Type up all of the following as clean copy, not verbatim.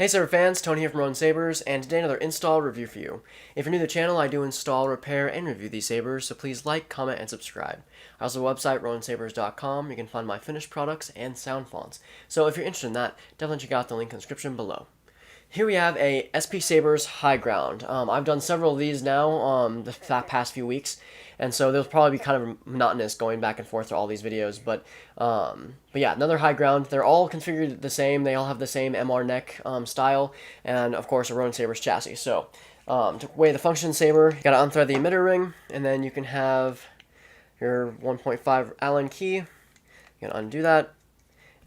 Hey Saber fans, Tony here from RoninSabers, and today another install review for you. If you're new to the channel, I do install, repair, and review these sabers, so please like, comment, and subscribe. I also have a website, RoninSabers.com. You can find my finished products and sound fonts. So if you're interested in that, definitely check out the link in the description below. Here we have a SPSabers High Ground. I've done several of these now the past few weeks, and so they'll probably be kind of monotonous going back and forth through all these videos. But yeah, another High Ground. They're all configured the same. They all have the same MR neck style, and of course a RoninSabers chassis. So to weigh the function saber, you got to unthread the emitter ring, and then you can have your 1.5 Allen key. You can undo that,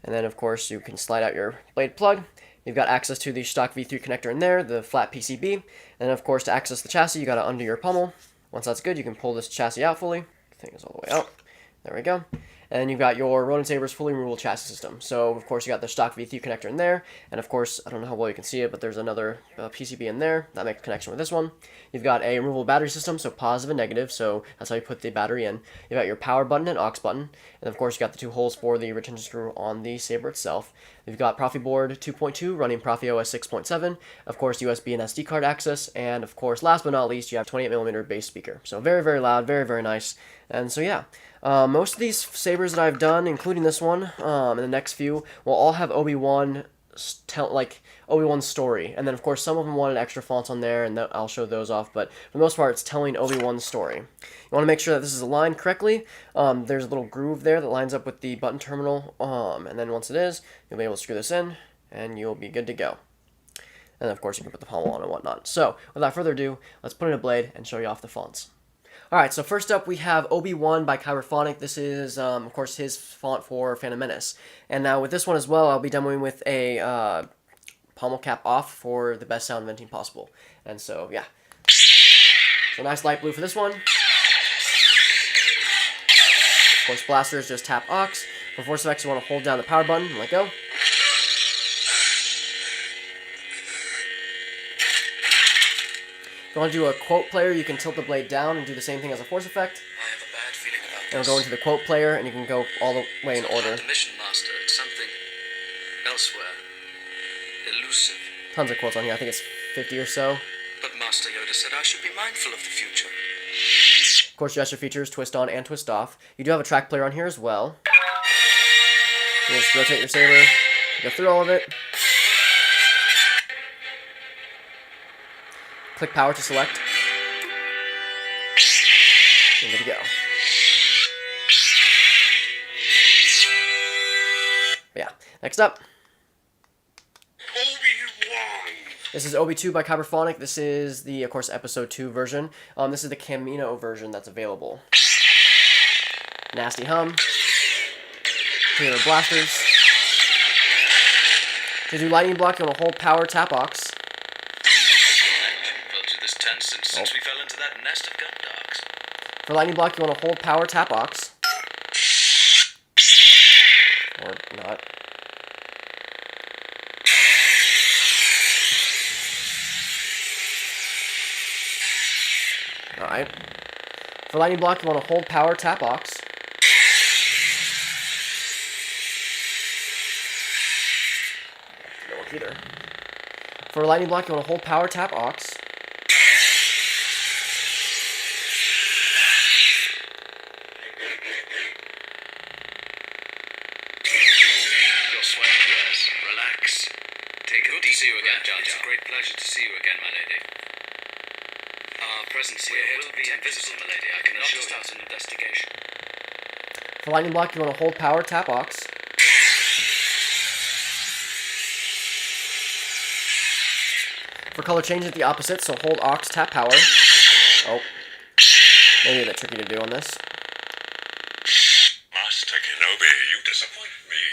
and then of course you can slide out your blade plug. You've got access to the Shtok V3 connector in there, the flat PCB, and of course to access the chassis you got to undo your pommel. Once that's good, you can pull this chassis out fully. The thing is all the way out. There we go. And you've got your RoninSabers fully removable chassis system. So of course you got the Shtok V3 connector in there, and of course I don't know how well you can see it, but there's another PCB in there that makes connection with this one. You've got a removable battery system, so positive and negative, so that's how you put the battery in. You've got your power button and aux button, and of course you got the two holes for the retention screw on the saber itself. You've got Proffieboard 2.2 running ProffieOS 6.7, of course USB and SD card access, and of course last but not least you have 28mm bass speaker. So very, very loud, very, very nice. And so yeah, most of these sabers that I've done, including this one, and the next few, will all have Obi-Wan Obi-Wan's story, and then of course some of them wanted extra fonts on there, and I'll show those off, but for the most part it's telling Obi-Wan's story. You want to make sure that this is aligned correctly. There's a little groove there that lines up with the button terminal, and then once it is, you'll be able to screw this in, and you'll be good to go. And of course you can put the pommel on and whatnot. So without further ado, let's put in a blade and show you off the fonts. Alright, so first up we have Obi-Wan by Kyberphonic. This is, of course, his font for Phantom Menace. And now with this one as well, I'll be demoing with a pommel cap off for the best sound venting possible. And so, yeah. So nice light blue for this one. Of course, blasters just tap aux. For force effects, you want to hold down the power button and let go. If you want to do a quote player, you can tilt the blade down and do the same thing as a force effect. I have a bad feeling about and we'll go into the quote player, and you can go all the way in order. The mission master, it's something elsewhere. Elusive. Tons of quotes on here. I think it's 50 or so. But Master Yoda said I should be mindful of the future. Of course, gesture features, twist on and twist off. You do have a track player on here as well. You just rotate your saber, go through all of it. Click power to select. And good to go. But yeah, next up. This is Obi-2 by Kyberphonic. This is the, of course, Episode 2 version. This is the Camino version that's available. Nasty hum. Taylor blasters. To do lightning block, you want to hold power, tap aux. Since we fell into that nest of gundarks. For lightning block, you want to hold power, tap aux. Or not. Alright. For lightning block, you want to hold power, tap aux. No work either. For lightning block, you want to hold power, tap aux. Relax. Take a deep see you again, Jar Jar. It's a great pleasure to see you again, my lady. Our presence here will be invisible, my lady. I can assure you. Not start an investigation. For lightning block, you want to hold power, tap aux. For color change, it's the opposite, so hold aux, tap power. Oh. Maybe a bit tricky to do on this. Master Kenobi, you disappoint me.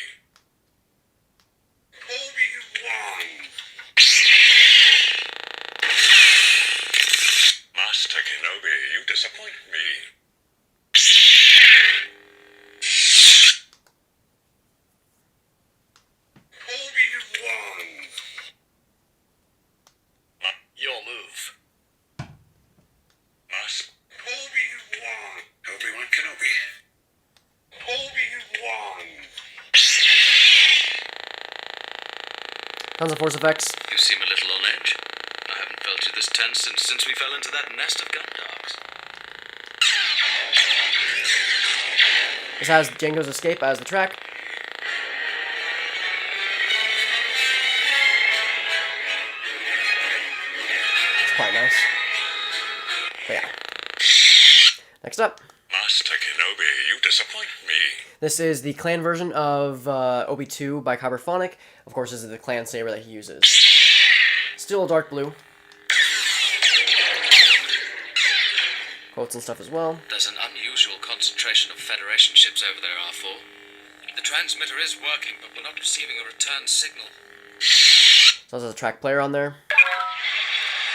Obi-Wan! Master Kenobi, you disappoint me. Obi-Wan! Your move. Obi-Wan! Obi-Wan Kenobi. Obi-Wan! Tons of force effects. You seem a little on edge. I haven't felt you this tense since we fell into that nest of gun dogs. This has Django's Escape as the track. It's quite nice. But yeah. Next up. Master Kenobi, you disappoint me. This is the clan version of OB2 by Kyberphonic. Of course, this is the clan saber that he uses. Still dark blue. Quotes and stuff as well. There's an unusual concentration of Federation ships over there, R4. The transmitter is working, but we're not receiving a return signal. So there's a track player on there.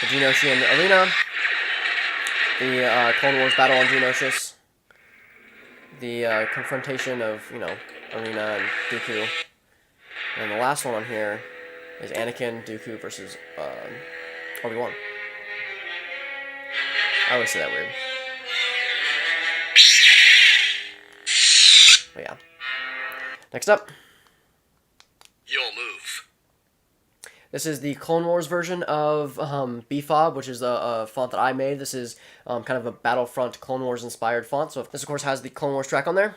The Geonosian Arena. The Clone Wars battle on Geonosis. The confrontation of, you know, Arena and Dooku. And the last one on here is Anakin, Dooku versus Obi-Wan. I always say that weird. But yeah. Next up. Your move. This is the Clone Wars version of BFOB, which is a font that I made. This is kind of a Battlefront Clone Wars inspired font. So this, of course, has the Clone Wars track on there.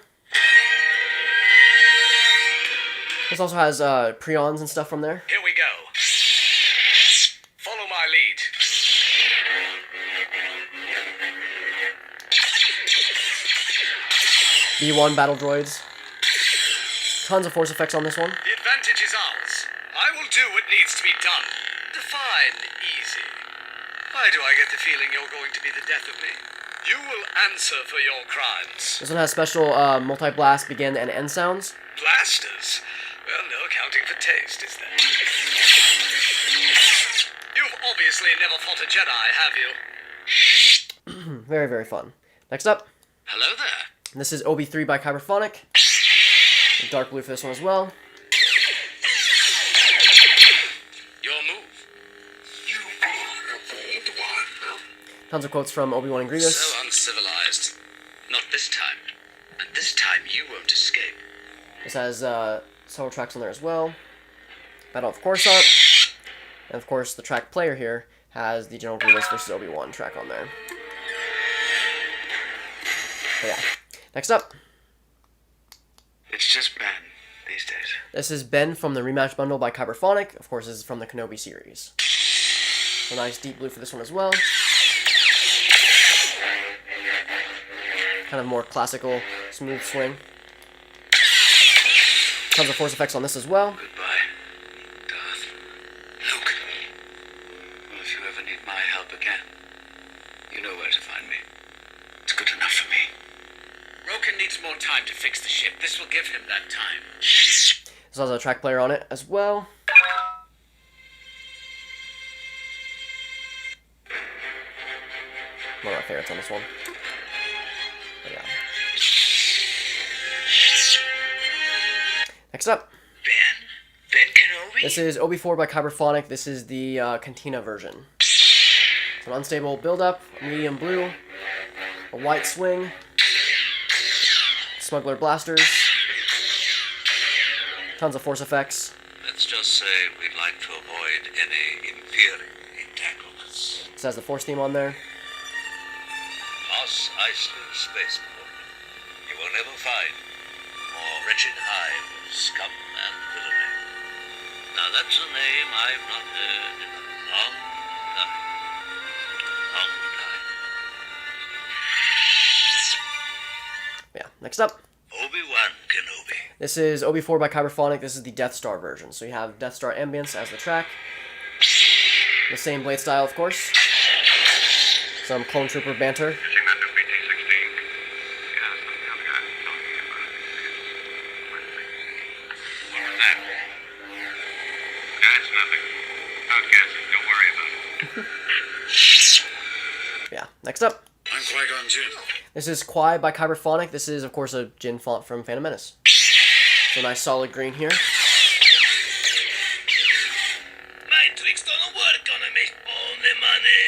This also has prions and stuff from there. Here we go. Follow my lead. B1 battle droids. Tons of force effects on this one. The advantage is ours. I will do what needs to be done. Define easy. Why do I get the feeling you're going to be the death of me? You will answer for your crimes. This one has special multi-blast begin and end sounds. Blasters? Well, no accounting for taste, is there? You've obviously never fought a Jedi, have you? Very, very fun. Next up. Hello there. This is OB3 by Kyberphonic. Dark blue for this one as well. Your move. You are a bold one. Tons of quotes from Obi-Wan and Grievous. So uncivilized. Not this time. And this time you won't escape. This has several tracks on there as well. Battle of Coruscant. And of course, the track player here has the General Grievous versus Obi-Wan track on there. But yeah. Next up. It's just Ben these days. This is Ben from the Rematch Bundle by Kyberphonic. Of course, this is from the Kenobi series. So nice deep blue for this one as well. Kind of more classical, smooth swing. Tons of force effects on this as well. Goodbye, Darth. Luke. Well, if you ever need my help again, you know where to find me. It's good enough for me. Roken needs more time to fix the ship. This will give him that time. This has a track player on it as well. One of my favorites on this one. But yeah. Next up. Ben Kenobi? This is OB4 by Kyberphonic. This is the Cantina version. It's an unstable build-up, medium blue, a white swing, smuggler blasters, tons of force effects. Let's just say we'd like to avoid any inferior entanglements. This has the Force theme on there. Mos Eisley Spaceport. You will never find more wretched hive of scum and villainy. Now that's a name I've not heard in a long time. Long time. Yeah, next up. Obi-Wan Kenobi. This is OB4 by Kyberphonic. This is the Death Star version. So you have Death Star Ambience as the track. The same blade style, of course. Some Clone Trooper banter. Pitching that to BT-16. Yes, I'm coming. What was that? That's nothing. Outcast, don't worry about it. Yeah, next up. I'm Qui-Gon Jinn. This is Quai by Kyberphonic. This is, of course, a Jin font from Phantom Menace. So nice solid green here. My tricks don't work on make all the money.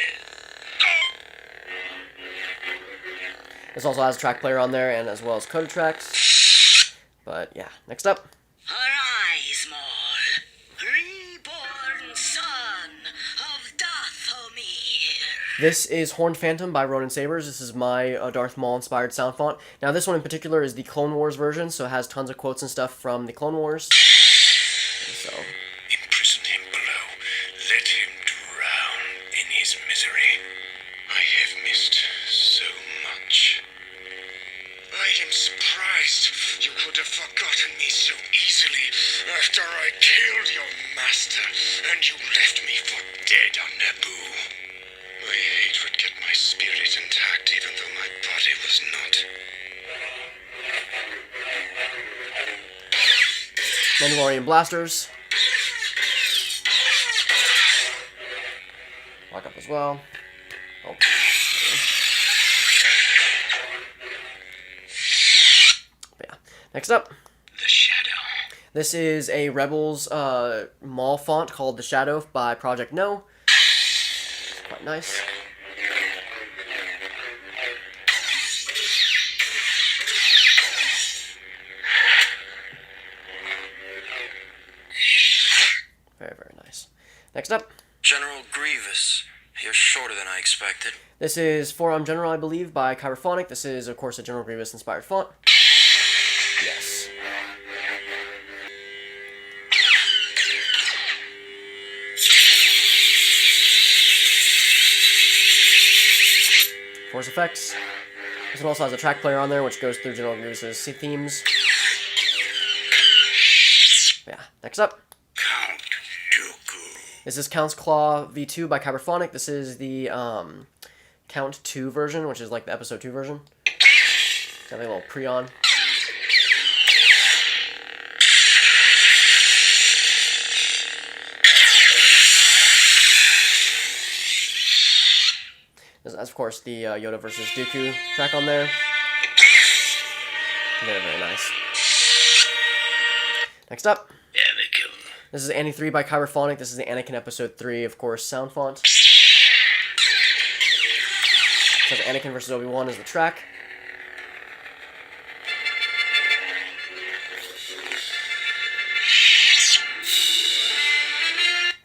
This also has a track player on there, and as well as coded tracks. But yeah, next up. Arise, Maul. Reborn This is Horned Phantom by RoninSabers. This is my Darth Maul inspired sound font. Now this one in particular is the Clone Wars version, so it has tons of quotes and stuff from the Clone Wars. So Imprison him below. Let him drown in his misery. I have missed so much. I am surprised you could have forgotten me so easily after I killed your master and you left me for dead on Naboo. My hatred kept my spirit intact even though my body was not. Mandalorian blasters. Lock up as well. Oh. Yeah. Next up. The Shadow. This is a Rebels Maul font called The Shadow by Project No. Quite nice. Very, very nice. Next up. General Grievous. You're shorter than I expected. This is Forearm General, I believe, by Kyberphonic. This is, of course, a General Grievous inspired font. Yes. Force effects. This one also has a track player on there, which goes through General Grievous's themes. Yeah. Next up. Count Dooku. This is Count's Claw V2 by Kyberphonic. This is the Count 2 version, which is like the Episode 2 version. Got a little pre-on. There's, of course, the Yoda versus Dooku track on there. Very, very nice. Next up. Anakin. This is Annie 3 by Kyberphonic. This is the Anakin Episode 3, of course, sound font. It says Anakin versus Obi-Wan is the track.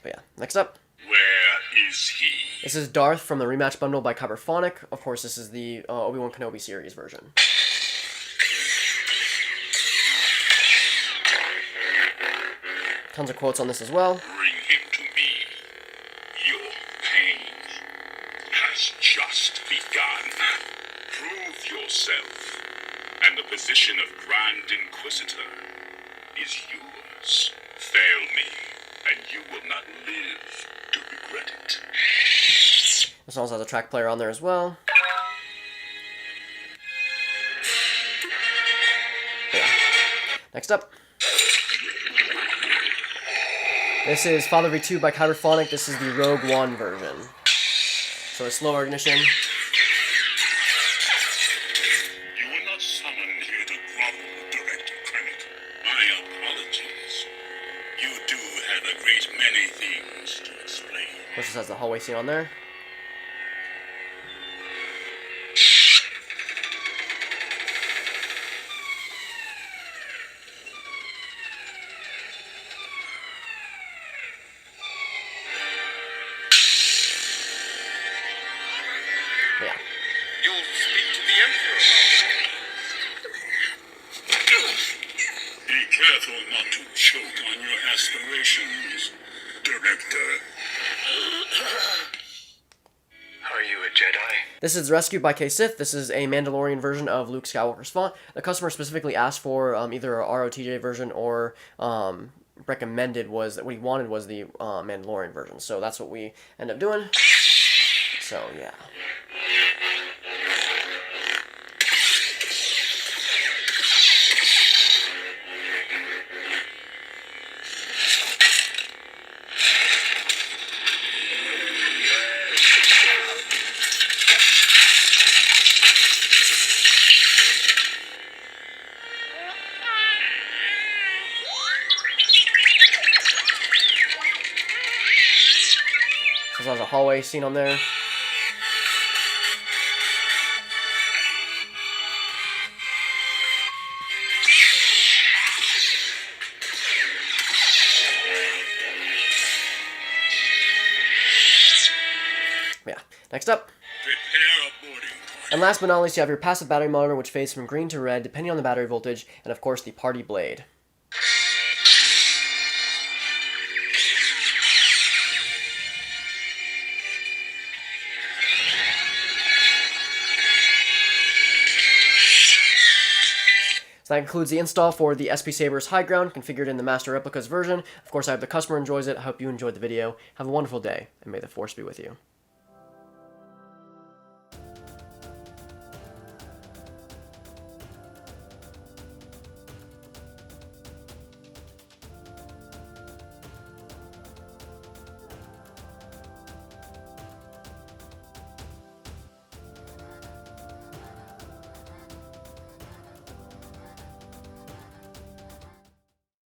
But yeah, next up. Where is he? This is Darth from the Rematch Bundle by Kyberphonic. Of course, this is the Obi-Wan Kenobi series version. Tons of quotes on this as well. Bring him to me. Your pain has just begun. Prove yourself, and the position of Grand Inquisitor is yours. Fail me, and you will not live to regret it. This also has a track player on there as well. Yeah. Next up. This is Father V2 by Kyberphonic. This is the Rogue One version. So a slower ignition. You were not summoned here to grovel, Director Krennic. My apologies. You do have a great many things to explain. Of course, this has the hallway scene on there. Yeah. You'll speak to the Emperor. Be careful not to choke on your aspirations, Director. Are you a Jedi? This is Rescued by K-Sith. This is a Mandalorian version of Luke Skywalker's font. The customer specifically asked for either a ROTJ version or recommended was that what he wanted was the Mandalorian version. So that's what we end up doing. So yeah. So there's a hallway scene on there. Yeah. Next up. Prepare a boarding party. And last but not least, you have your passive battery monitor, which fades from green to red depending on the battery voltage, and of course the party blade. So that concludes the install for the SPSabers High Ground, configured in the Master Replicas version. Of course, I hope the customer enjoys it. I hope you enjoyed the video. Have a wonderful day, and may the Force be with you.